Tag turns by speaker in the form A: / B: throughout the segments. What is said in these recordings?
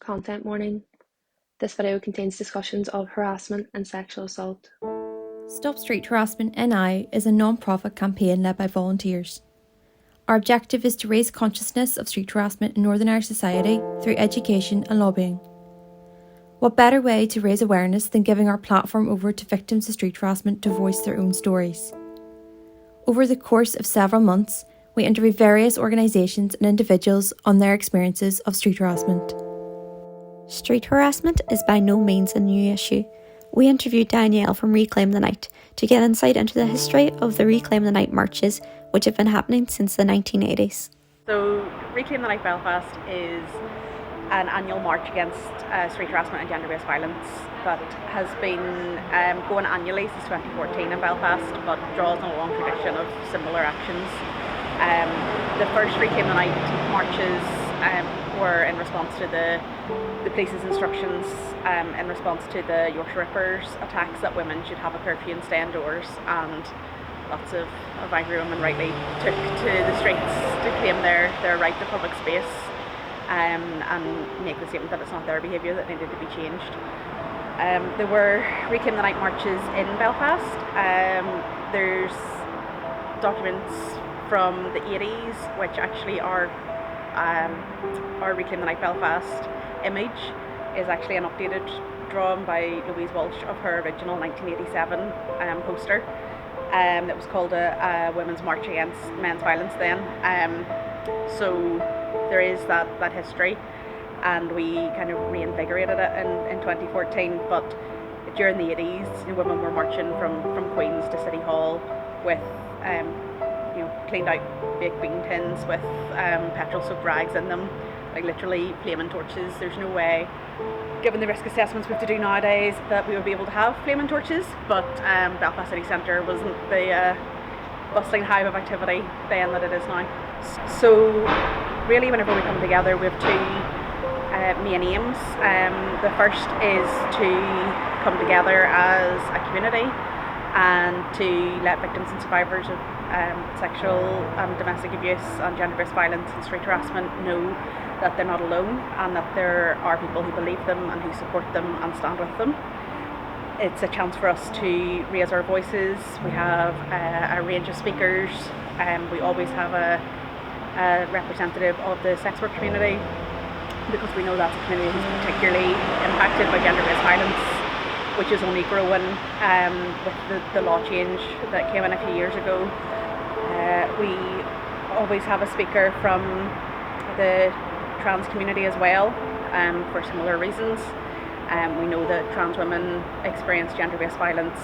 A: Content warning. This video contains discussions of harassment and sexual assault.
B: Stop Street Harassment NI is a non-profit campaign led by volunteers. Our objective is to raise consciousness of street harassment in Northern Irish society through education and lobbying. What better way to raise awareness than giving our platform over to victims of street harassment to voice their own stories? Over the course of several months, we interview various organisations and individuals on their experiences of street harassment.
C: Street harassment is by no means a new issue. We interviewed Danielle from Reclaim the Night to get insight into the history of the Reclaim the Night marches, which have been happening since the 1980s.
D: So Reclaim the Night Belfast is an annual march against street harassment and gender-based violence that has been going annually since 2014 in Belfast, but draws on a long tradition of similar actions. The first Reclaim the Night marches were in response to the police's instructions in response to the Yorkshire Rippers attacks that women should have a curfew and stay indoors, and lots of angry women rightly took to the streets to claim their right to public space and make the statement that it's not their behaviour that needed to be changed. There were Reclaim the Night marches in Belfast. There's documents from the 80s which actually are Reclaim the Night Belfast image is actually an updated drawing by Louise Walsh of her original 1987 poster that was called a Women's March Against Men's Violence then. So there is that history, and we kind of reinvigorated it in 2014, but during the 80s women were marching from Queen's to City Hall with cleaned out baked bean tins with petrol soaked rags in them, like literally flaming torches. There's no way, given the risk assessments we have to do nowadays, that we would be able to have flaming torches, but Belfast City Centre wasn't the bustling hive of activity then that it is now. So really whenever we come together we have two main aims. The first is to come together as a community and to let victims and survivors of sexual and domestic abuse and gender-based violence and street harassment know that they're not alone, and that there are people who believe them and who support them and stand with them. It's a chance for us to raise our voices. We have a range of speakers. We always have a representative of the sex work community, because we know that's a community who's particularly impacted by gender-based violence, which is only growing with the law change that came in a few years ago. We always have a speaker from the trans community as well, for similar reasons. We know that trans women experience gender-based violence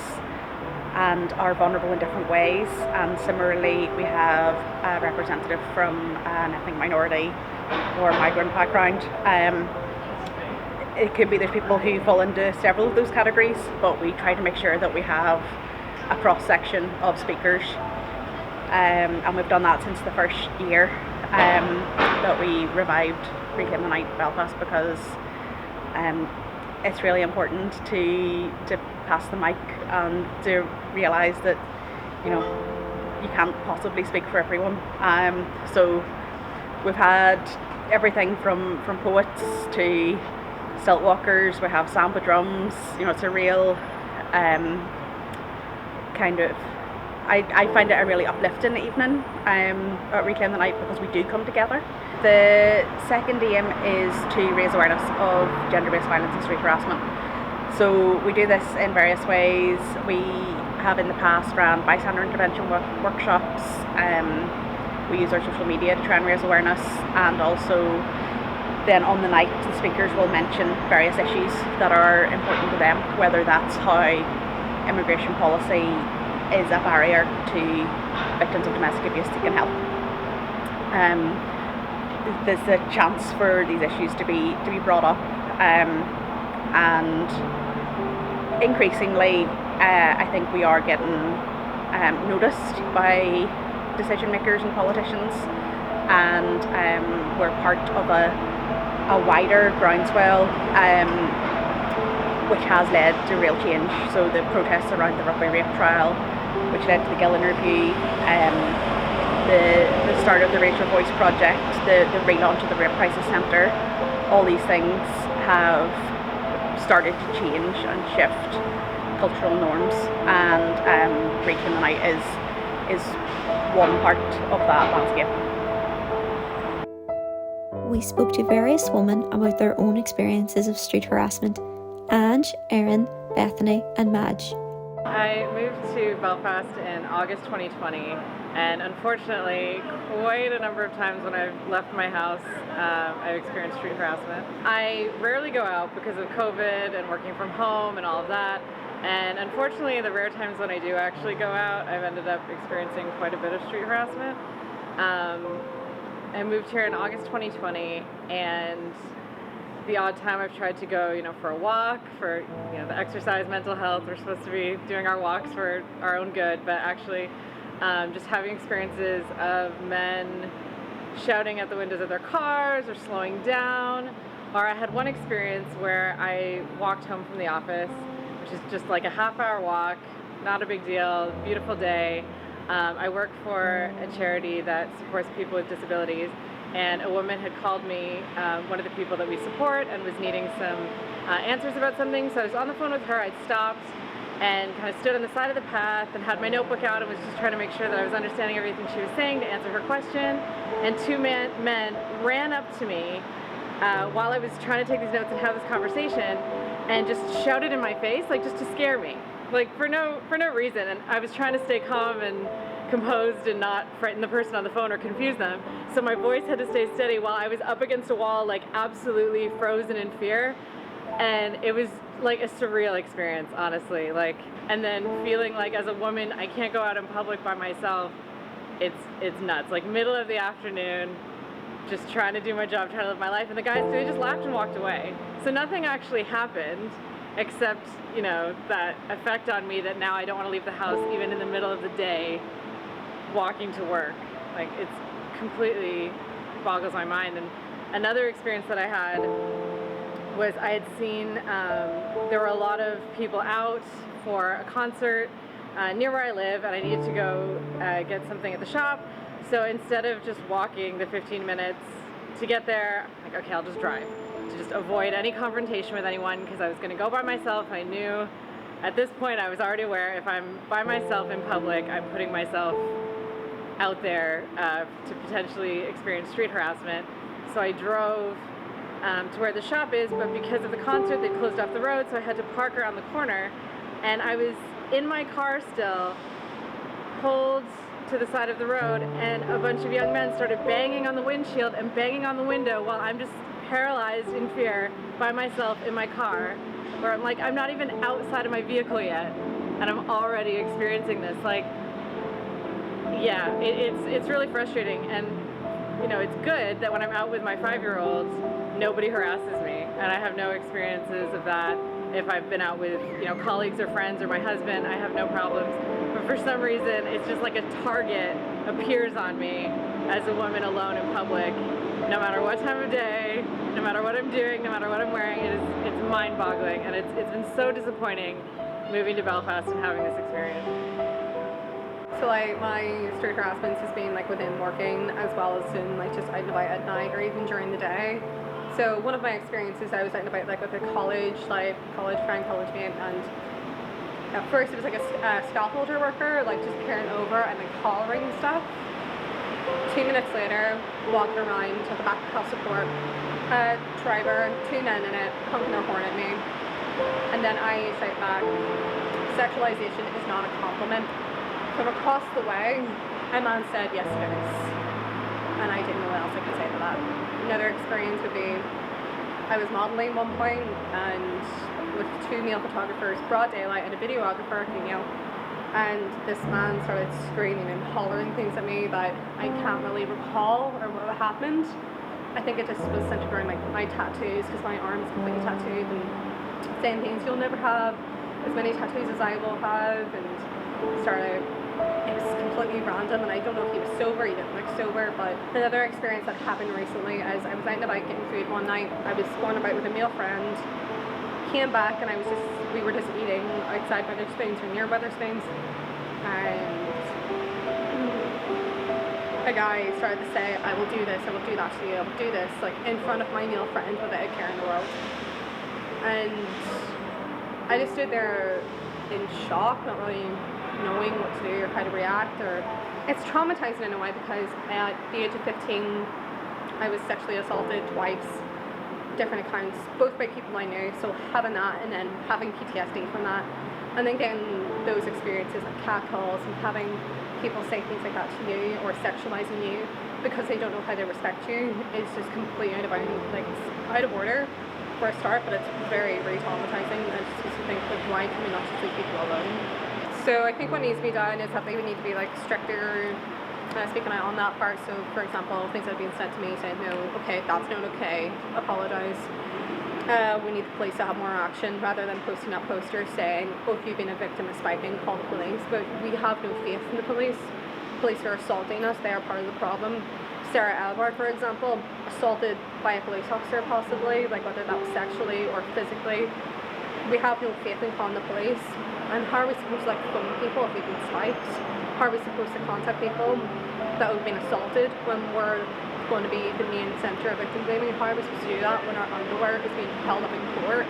D: and are vulnerable in different ways, and similarly we have a representative from an ethnic minority or migrant background. It could be there's people who fall into several of those categories, but we try to make sure that we have a cross-section of speakers, and we've done that since the first year that we revived Reclaim the Night Belfast, because it's really important to pass the mic and to realise that you can't possibly speak for everyone. So we've had everything from poets to stilt walkers. We have samba drums. It's a real kind of, I find it a really uplifting evening at Reclaim the Night, because we do come together. The second aim is to raise awareness of gender-based violence and street harassment. So we do this in various ways. We have in the past ran bystander intervention workshops. We use our social media to try and raise awareness, and also then on the night the speakers will mention various issues that are important to them, whether that's how immigration policy is a barrier to victims of domestic abuse seeking help. There's a chance for these issues to be brought up, and increasingly I think we are getting noticed by decision makers and politicians, and we're part of a wider groundswell which has led to real change. So the protests around the rugby rape trial, which led to the Gillen Review, the start of the Raise Your Voice project, the relaunch of the Rape Crisis Centre, all these things have started to change and shift cultural norms, and Reclaim the Night is one part of that landscape.
C: We spoke to various women about their own experiences of street harassment: Ange, Erin, Bethany and Madge.
E: I moved to Belfast in August 2020, and unfortunately quite a number of times when I've left my house I've experienced street harassment. I rarely go out because of COVID and working from home and all of that, and unfortunately the rare times when I do actually go out I've ended up experiencing quite a bit of street harassment. I moved here in August 2020, and the odd time I've tried to go, for a walk, for, the exercise, mental health. We're supposed to be doing our walks for our own good, but actually just having experiences of men shouting at the windows of their cars or slowing down. Or I had one experience where I walked home from the office, which is just like a half-hour walk, not a big deal, beautiful day. I work for a charity that supports people with disabilities, and a woman had called me, one of the people that we support, and was needing some answers about something. So I was on the phone with her. I'd stopped and kind of stood on the side of the path and had my notebook out and was just trying to make sure that I was understanding everything she was saying to answer her question. And two men ran up to me while I was trying to take these notes and have this conversation, and just shouted in my face, like just to scare me, like for no reason. And I was trying to stay calm and composed and not frighten the person on the phone or confuse them. So my voice had to stay steady while I was up against a wall, like absolutely frozen in fear. And it was like a surreal experience, honestly. And then feeling like as a woman, I can't go out in public by myself. It's nuts. Like middle of the afternoon, just trying to do my job, trying to live my life. And the guys, they just laughed and walked away. So nothing actually happened, except, that effect on me that now I don't want to leave the house even in the middle of the day walking to work. Like, it's completely boggles my mind. And another experience that I had was I had seen there were a lot of people out for a concert near where I live, and I needed to go get something at the shop. So instead of just walking the 15 minutes to get there, I'm like, okay, I'll just drive to just avoid any confrontation with anyone, because I was going to go by myself. I knew at this point, I was already aware if I'm by myself in public, I'm putting myself out there to potentially experience street harassment. So I drove to where the shop is, but because of the concert, they closed off the road, so I had to park around the corner. And I was in my car still, pulled to the side of the road, and a bunch of young men started banging on the windshield and banging on the window while I'm just paralyzed in fear by myself in my car, where I'm like, I'm not even outside of my vehicle yet, and I'm already experiencing this. Like, yeah, it's really frustrating. And it's good that when I'm out with my 5-year-old, nobody harasses me, and I have no experiences of that. If I've been out with colleagues or friends or my husband, I have no problems. But for some reason, it's just like a target appears on me as a woman alone in public, no matter what time of day, no matter what I'm doing, no matter what I'm wearing. It's mind-boggling, and it's been so disappointing moving to Belfast and having this experience.
F: So my street harassment has been within working, as well as in just out and about at night or even during the day. So one of my experiences, I was out and about with a college friend, college mate, and at first it was a scaffolder worker, just peering over and collaring and stuff. 2 minutes later, walking around at the back of health support, a driver, 2 men in it, honking their horn at me. And then I shout back, sexualization is not a compliment. From across the way, a man said, yes it is. And I didn't know what else I could say to that. Another experience would be, I was modelling one point, and with 2 male photographers, broad daylight, and a videographer, female, and this man started screaming and hollering things at me that I can't really recall or what happened. I think it just was centered around my tattoos, because my arm is completely tattooed, and saying things, you'll never have as many tattoos as I will have, and started. It was completely random, and I don't know if he was sober, he didn't look sober. But another experience that happened recently is I was out and about getting food one night. I was going about with a male friend, came back, and we were just eating outside Wetherspoons or near Wetherspoons, and a guy started to say, I will do this, I will do that to you, I will do this, like in front of my male friend without a care in the world. And I just stood there in shock, not really knowing what to do or how to react. Or it's traumatizing in a way, because at the age of 15 I was sexually assaulted twice, different accounts, both by people I knew. So having that and then having PTSD from that, and then getting those experiences like catcalls and having people say things like that to you or sexualizing you because they don't know how to respect you is just completely out of out of order for a start. But it's very, very traumatizing. I just think, like, why can we not just leave people alone? So I think what needs to be done is that they would need to be like stricter, speaking out on that part. So for example, things that have been said to me saying, no, okay, that's not okay, apologise. We need the police to have more action rather than posting up posters saying, oh, if you've been a victim of spiking, call the police. But we have no faith in the police. Police are assaulting us, they are part of the problem. Sarah Albert, for example, assaulted by a police officer possibly, like whether that was sexually or physically. We have no faith in calling the police. And how are we supposed to phone people if we've been spiked? How are we supposed to contact people that have been assaulted when we're going to be the main centre of victim blaming? How are we supposed to do that when our underwear is being held up in court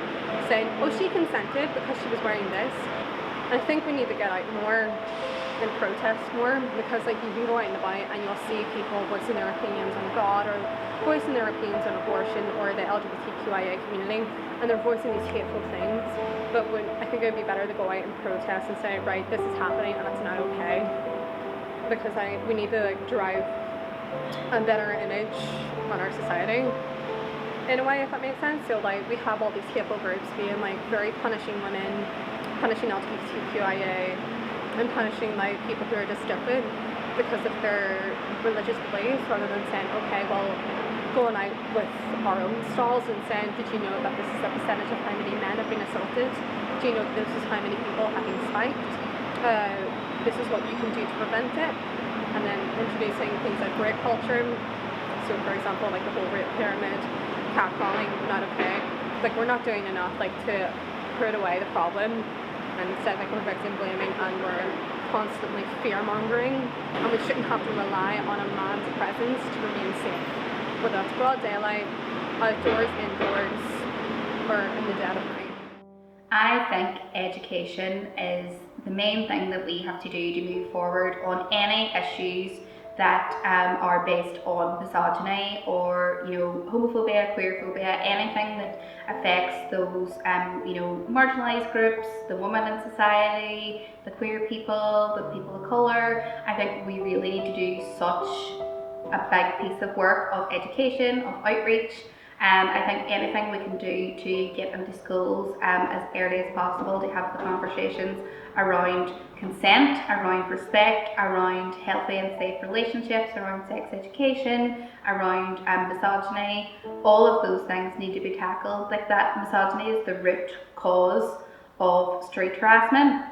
F: saying, oh, she consented because she was wearing this? I think we need to get out more and protest more, because you can go out and about and you'll see people voicing their opinions on God or voicing their opinions on abortion or the LGBTQIA community, and they're voicing these hateful things. But I think it would be better to go out and protest and say, right, this is happening and it's not okay, because we need to drive a better image on our society in a way, if that makes sense. So we have all these hateful groups being very punishing women, punishing LGBTQIA, and punishing people who are just stupid because of their religious beliefs, rather than saying, okay, well, going out with our own stalls and saying, did you know that this is a percentage of how many men have been assaulted? Do you know that this is how many people have been spiked? This is what you can do to prevent it. And then introducing things like rape culture. So for example, the whole rape pyramid, catcalling, not okay. We're not doing enough to put away the problem. And instead we're victim blaming and we're constantly fear mongering, and we shouldn't have to rely on a man's presence to remain safe, whether it's broad daylight, outdoors, indoors, or in the dead of night.
G: I think education is the main thing that we have to do to move forward on any issues that are based on misogyny or homophobia, queerphobia, anything that affects those marginalised groups, the women in society, the queer people, the people of colour. I think we really need to do such a big piece of work of education, of outreach. I think anything we can do to get into schools as early as possible to have the conversations around consent, around respect, around healthy and safe relationships, around sex education, around misogyny. All of those things need to be tackled. That misogyny is the root cause of street harassment.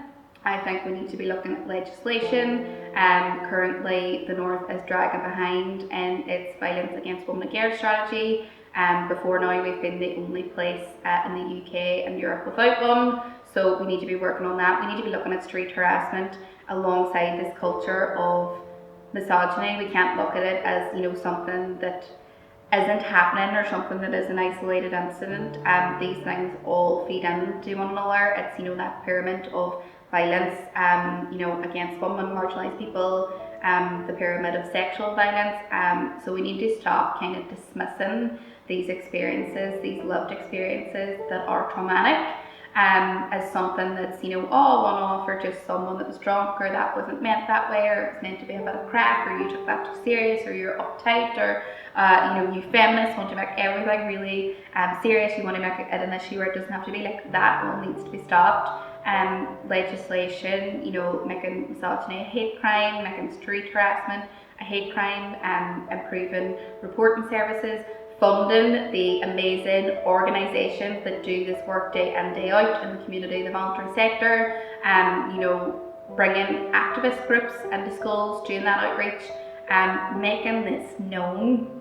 G: I think we need to be looking at legislation. Currently the North is dragging behind in its violence against women and girls strategy. Before now we've been the only place in the UK and Europe without one, so we need to be working on that. We need to be looking at street harassment alongside this culture of misogyny. We can't look at it as something that isn't happening or something that is an isolated incident. These things all feed into one another. It's that pyramid of violence against women, marginalised people, the pyramid of sexual violence. So we need to stop kind of dismissing these experiences, these lived experiences that are traumatic, as something that's one-off, or just someone that was drunk, or that wasn't meant that way, or it was meant to be a bit of crack, or you took that too serious, or you're uptight, or you feminists want to make everything really serious. You want to make it an issue where it doesn't have to be. That all needs to be stopped. Legislation, making misogyny a hate crime, making street harassment a hate crime, improving reporting services, funding the amazing organisations that do this work day in, day out in the community, the voluntary sector, bringing activist groups into schools, doing that outreach, making this known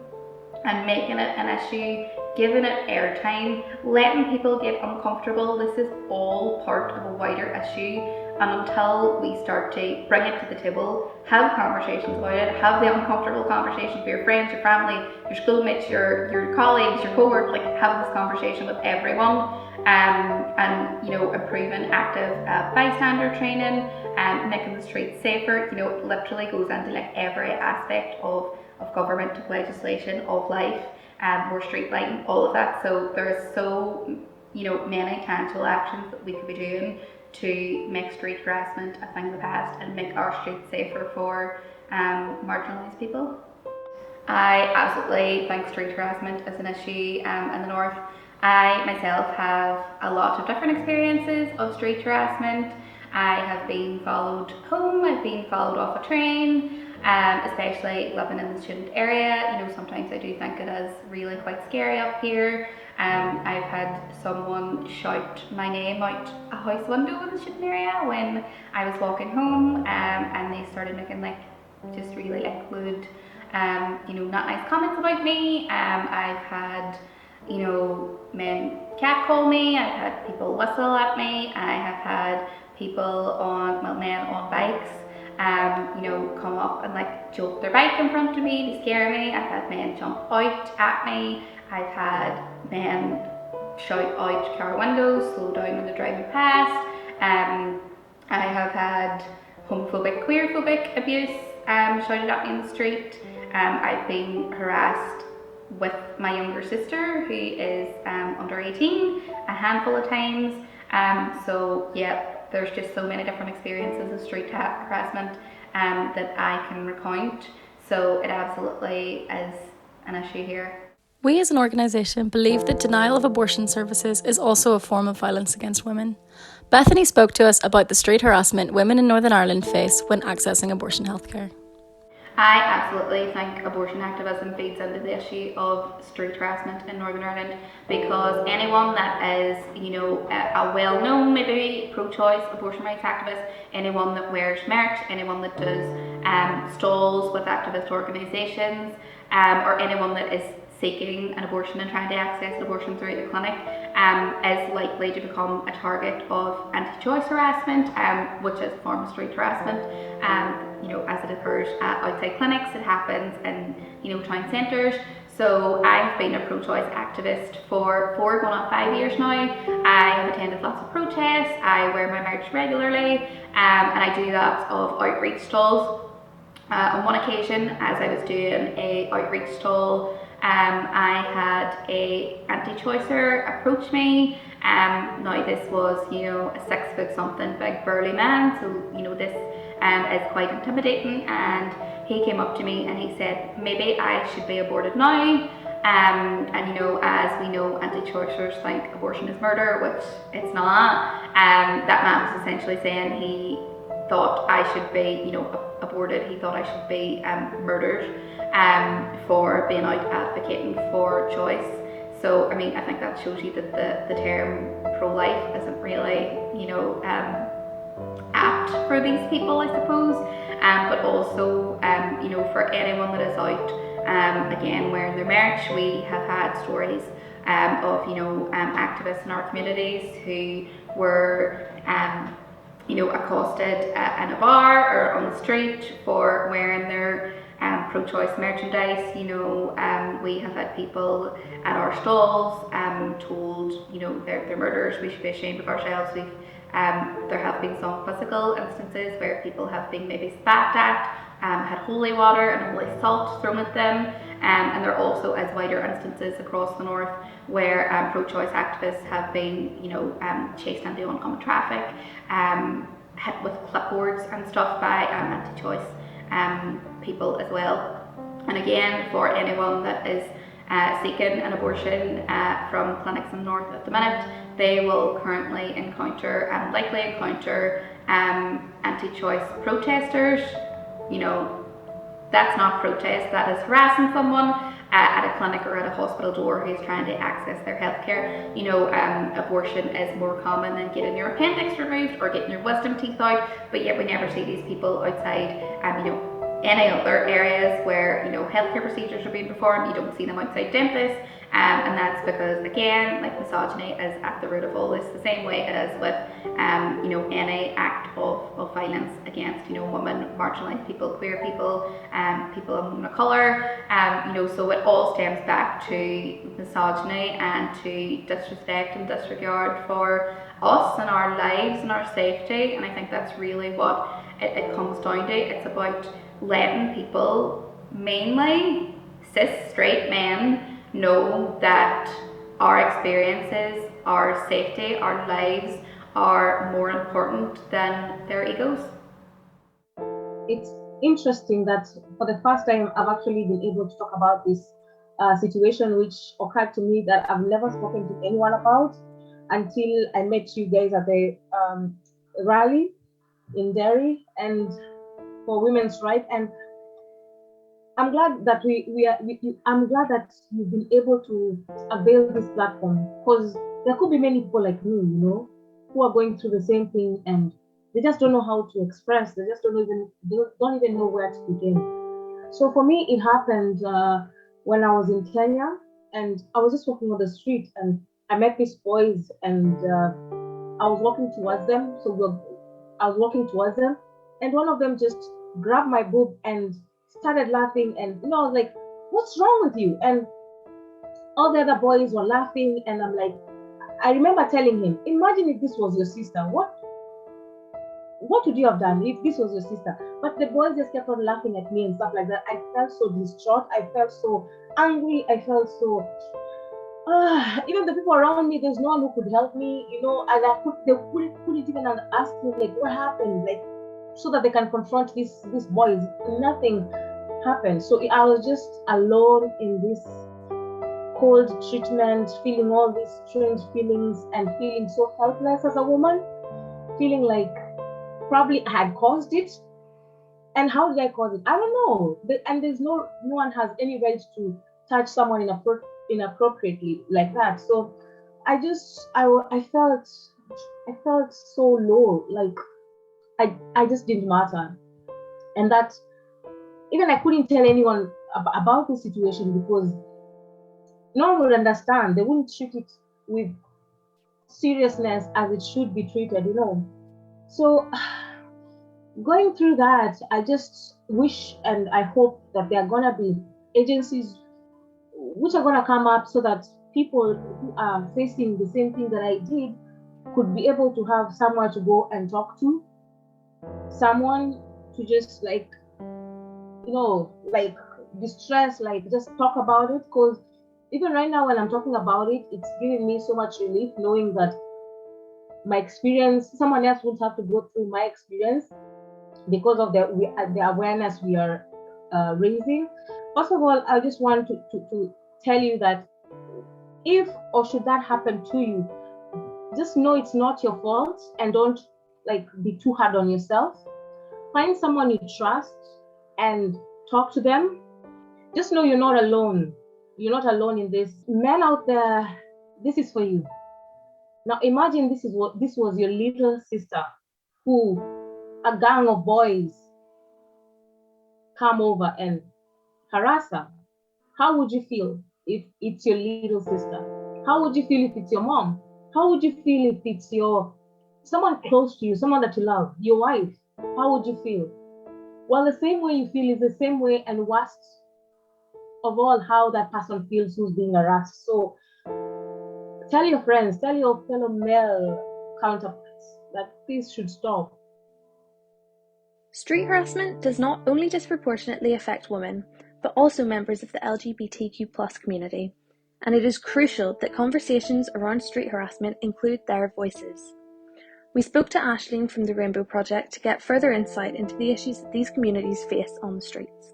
G: and making it an issue giving it airtime, letting people get uncomfortable. This is all part of a wider issue, and until we start to bring it to the table, have conversations about it, have the uncomfortable conversations with your friends, your family, your schoolmates, your colleagues, your co-workers, like have this conversation with everyone, and improving active bystander training, making the streets safer. It literally goes into like every aspect of government, of legislation, of life, more street lighting, all of that. So there's so many tangible actions that we could be doing to make street harassment a thing of the past and make our streets safer for marginalised people. I absolutely think street harassment is an issue in the north. I myself have a lot of different experiences of street harassment. I have been followed home, I've been followed off a train, especially living in the student area. Sometimes I do think it is really quite scary up here. I've had someone shout my name out a house window in the student area when I was walking home, and they started making just really lewd, not nice comments about me. I've had men catcall me, I've had people whistle at me, I have had men on bikes come up and jolt their bike in front of me to scare me. I've had men jump out at me. I've had men shout out car windows, slow down when they're driving past. I have had homophobic, queerphobic abuse shouted at me in the street. I've been harassed with my younger sister, who is under 18, a handful of times. So yeah, there's just so many different experiences of street harassment that I can recount. So it absolutely is an issue here.
H: We as an organisation believe that denial of abortion services is also a form of violence against women. Bethany spoke to us about the street harassment women in Northern Ireland face when accessing abortion healthcare.
G: I absolutely think abortion activism feeds into the issue of street harassment in Northern Ireland, because anyone that is, a well-known, maybe pro-choice abortion rights activist, anyone that wears merch, anyone that does stalls with activist organisations, or anyone that is seeking an abortion and trying to access an abortion through the clinic, is likely to become a target of anti-choice harassment, which is a form of street harassment. As it occurs outside clinics, it happens in town centres. So I've been a pro-choice activist for 4 going on 5 years now. I have attended lots of protests, I wear my merch regularly, and I do that of outreach stalls. On one occasion, as I was doing a outreach stall, I had a anti-choicer approach me. Now this was, a 6 foot something big burly man, so this is quite intimidating, and he came up to me and he said maybe I should be aborted now. And as we know, anti-choicers think abortion is murder, which it's not. That man was essentially saying he thought I should be, aborted. He thought I should be murdered for being out advocating for choice. So I think that shows you that the term pro-life isn't really, apt for these people, I suppose. But also, for anyone that is out, again, wearing their merch, we have had stories of, activists in our communities who were, accosted in a bar or on the street for wearing their pro-choice merchandise. We have had people at our stalls told, they're murderers, we should be ashamed of ourselves. There have been some physical instances where people have been maybe spat at, had holy water and holy salt thrown at them, and there also is wider instances across the north where pro-choice activists have been, chased into oncoming traffic, hit with clipboards and stuff by anti-choice people as well. And again, for anyone that is seeking an abortion from clinics in the north at the minute, they will currently encounter and likely encounter anti-choice protesters. That's not protest, that is harassing someone at a clinic or at a hospital door who's trying to access their healthcare. Abortion is more common than getting your appendix removed or getting your wisdom teeth out, but yet we never see these people outside any other areas where healthcare procedures are being performed. You don't see them outside dentists, And that's because, again, like misogyny is at the root of all this, the same way it is with any act of violence against women, marginalised people, queer people, people of women of colour. So it all stems back to misogyny and to disrespect and disregard for us and our lives and our safety. And I think that's really what it comes down to. It's about letting people, mainly cis straight men, know that our experiences, our safety, our lives are more important than their egos.
I: It's interesting that for the first time I've actually been able to talk about this situation, which occurred to me that I've never spoken to anyone about until I met you guys at the rally in Derry and for women's rights. And I'm glad that I'm glad that you've been able to avail this platform, because there could be many people like me, who are going through the same thing and they just don't know how to express. They just don't even know where to begin. So for me, it happened when I was in Kenya, and I was just walking on the street and I met these boys, and I was walking towards them. I was walking towards them, and one of them just grabbed my boob and started laughing, and I was like, "What's wrong with you?" And all the other boys were laughing, and I'm like, I remember telling him, "Imagine if this was your sister. What would you have done if this was your sister?" But the boys just kept on laughing at me and stuff like that. I felt so distraught. I felt so angry. I felt so. Even the people around me, there's no one who could help me, and they couldn't even ask me like what happened, like so that they can confront these boys. Nothing happened. So I was just alone in this cold treatment, feeling all these strange feelings and feeling so helpless as a woman, feeling like probably I had caused it. And how did I cause it? I don't know. And there's no one has any right to touch someone inappropriately like that. So I felt so low, like I just didn't matter, and that even I couldn't tell anyone about the situation because no one would understand. They wouldn't treat it with seriousness as it should be treated, So going through that, I just wish and I hope that there are gonna be agencies which are gonna come up so that people who are facing the same thing that I did could be able to have someone to go and talk to, someone to just like distress, like just talk about it. Because even right now when I'm talking about it, it's giving me so much relief knowing that my experience, someone else won't have to go through my experience because of the awareness we are raising. First of all, I just want to tell you that if or should that happen to you, just know it's not your fault and don't be too hard on yourself. Find someone you trust and talk to them. Just know you're not alone. You're not alone in this. Men out there, this is for you. Now imagine this was your little sister who a gang of boys come over and harass her. How would you feel if it's your little sister? How would you feel if it's your mom? How would you feel if it's someone close to you, someone that you love, your wife? How would you feel? Well, the same way you feel is the same way and worst of all how that person feels who's being harassed. So tell your friends, tell your fellow male counterparts that this should stop.
A: Street harassment does not only disproportionately affect women, but also members of the LGBTQ+ community, and it is crucial that conversations around street harassment include their voices. We spoke to Aisling from the Rainbow Project to get further insight into the issues that these communities face on the streets.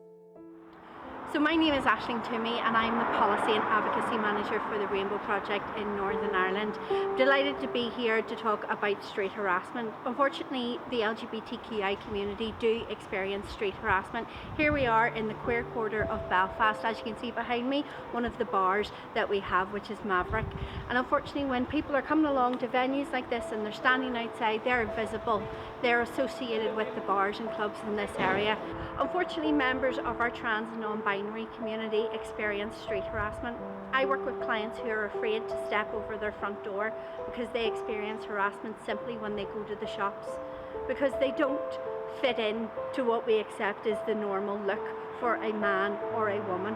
J: So my name is Aisling Toomey and I'm the Policy and Advocacy Manager for the Rainbow Project in Northern Ireland. I'm delighted to be here to talk about street harassment. Unfortunately, the LGBTQI community do experience street harassment. Here we are in the queer quarter of Belfast, as you can see behind me, one of the bars that we have, which is Maverick. And unfortunately, when people are coming along to venues like this and they're standing outside, they're invisible. They're associated with the bars and clubs in this area. Unfortunately, members of our trans and non-binary non-binary community experience street harassment. I work with clients who are afraid to step over their front door because they experience harassment simply when they go to the shops, because they don't fit in to what we accept as the normal look for a man or a woman.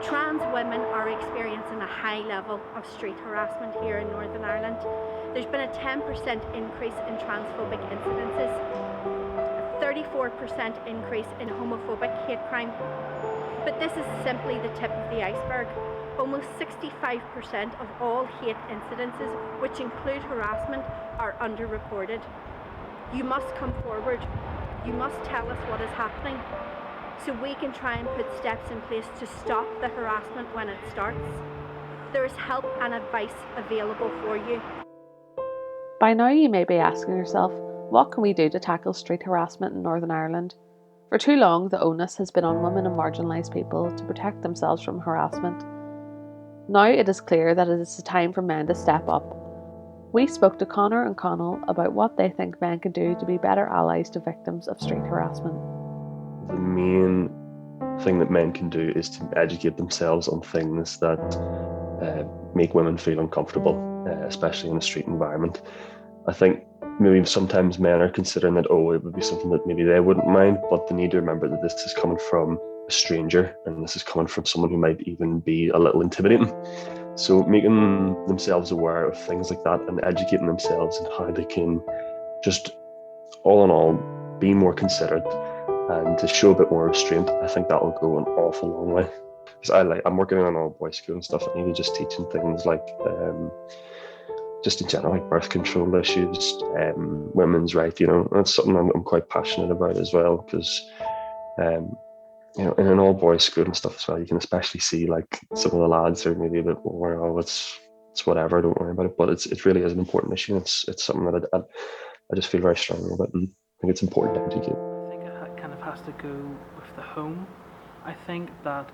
J: Trans women are experiencing a high level of street harassment here in Northern Ireland. There's been a 10% increase in transphobic incidences, a 34% increase in homophobic hate crime. But this is simply the tip of the iceberg. Almost 65% of all hate incidences, which include harassment, are underreported. You must come forward. You must tell us what is happening, so we can try and put steps in place to stop the harassment when it starts. There is help and advice available for you.
K: By now you may be asking yourself, what can we do to tackle street harassment in Northern Ireland? For too long, the onus has been on women and marginalised people to protect themselves from harassment. Now it is clear that it is the time for men to step up. We spoke to Connor and Connell about what they think men can do to be better allies to victims of street harassment.
L: The main thing that men can do is to educate themselves on things that make women feel uncomfortable, especially in a street environment. I think maybe sometimes men are considering that, it would be something that maybe they wouldn't mind, but they need to remember that this is coming from a stranger and this is coming from someone who might even be a little intimidating. So making themselves aware of things like that and educating themselves on how they can just, all in all, be more considerate and to show a bit more restraint, I think that will go an awful long way. Because I'm working in an all-boys school and stuff, and even just teaching things like, just in general, like birth control issues, women's rights, that's something I'm quite passionate about as well, because, in an all-boys school and stuff as well, you can especially see like some of the lads are maybe a bit more, it's whatever, don't worry about it, but it really is an important issue. It's something that I just feel very strongly about, and I think it's important to educate.
M: I think it kind of has to go with the home. I think that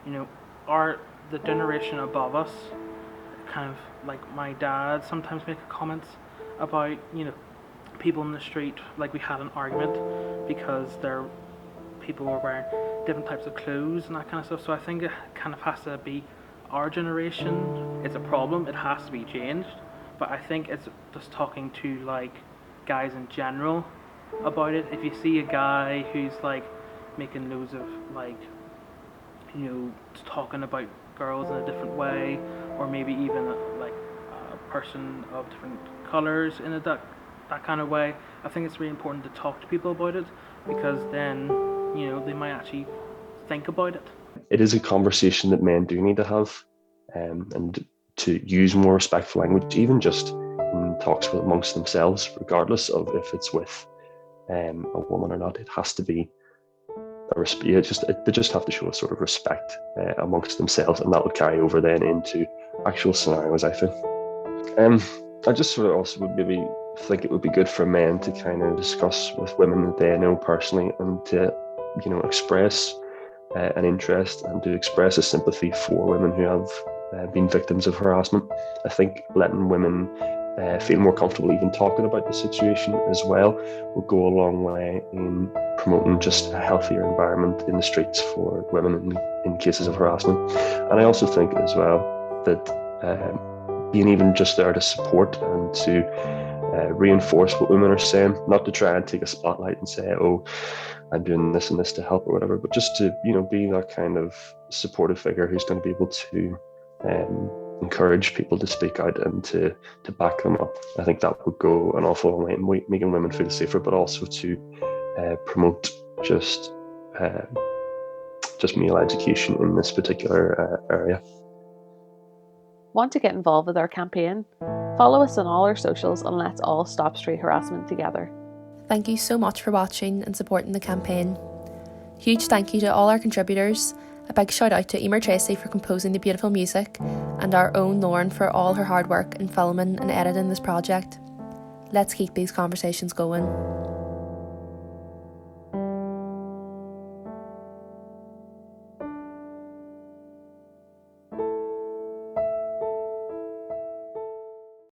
M: the generation above us, kind of like my dad sometimes make comments about people in the street, like we had an argument because people were wearing different types of clothes and that kind of stuff. So I think it kind of has to be our generation. It's a problem, it has to be changed, but I think it's just talking to like guys in general about it. If you see a guy who's like making loads of like talking about girls in a different way, or maybe even a person of different colours in that kind of way, I think it's really important to talk to people about it, because then they might actually think about it.
L: It is a conversation that men do need to have, and to use more respectful language, even just in talks amongst themselves, regardless of if it's with a woman or not. It has to be they just have to show a sort of respect amongst themselves, and that will carry over then into actual scenarios, I think. I just sort of also would maybe think it would be good for men to kind of discuss with women that they know personally, and to express an interest and to express a sympathy for women who have been victims of harassment. I think letting women feel more comfortable even talking about the situation as well will go a long way in promoting just a healthier environment in the streets for women in cases of harassment. And I also think as well that being even just there to support and to reinforce what women are saying, not to try and take a spotlight and say, I'm doing this and this to help or whatever, but just to be that kind of supportive figure who's going to be able to encourage people to speak out and to back them up. I think that would go an awful long way in making women feel safer, but also to promote just male education in this particular area.
K: Want to get involved with our campaign? Follow us on all our socials and let's all stop street harassment together.
B: Thank you so much for watching and supporting the campaign. Huge thank you to all our contributors. A big shout out to Emer Tracy for composing the beautiful music, and our own Lauren for all her hard work in filming and editing this project. Let's keep these conversations going.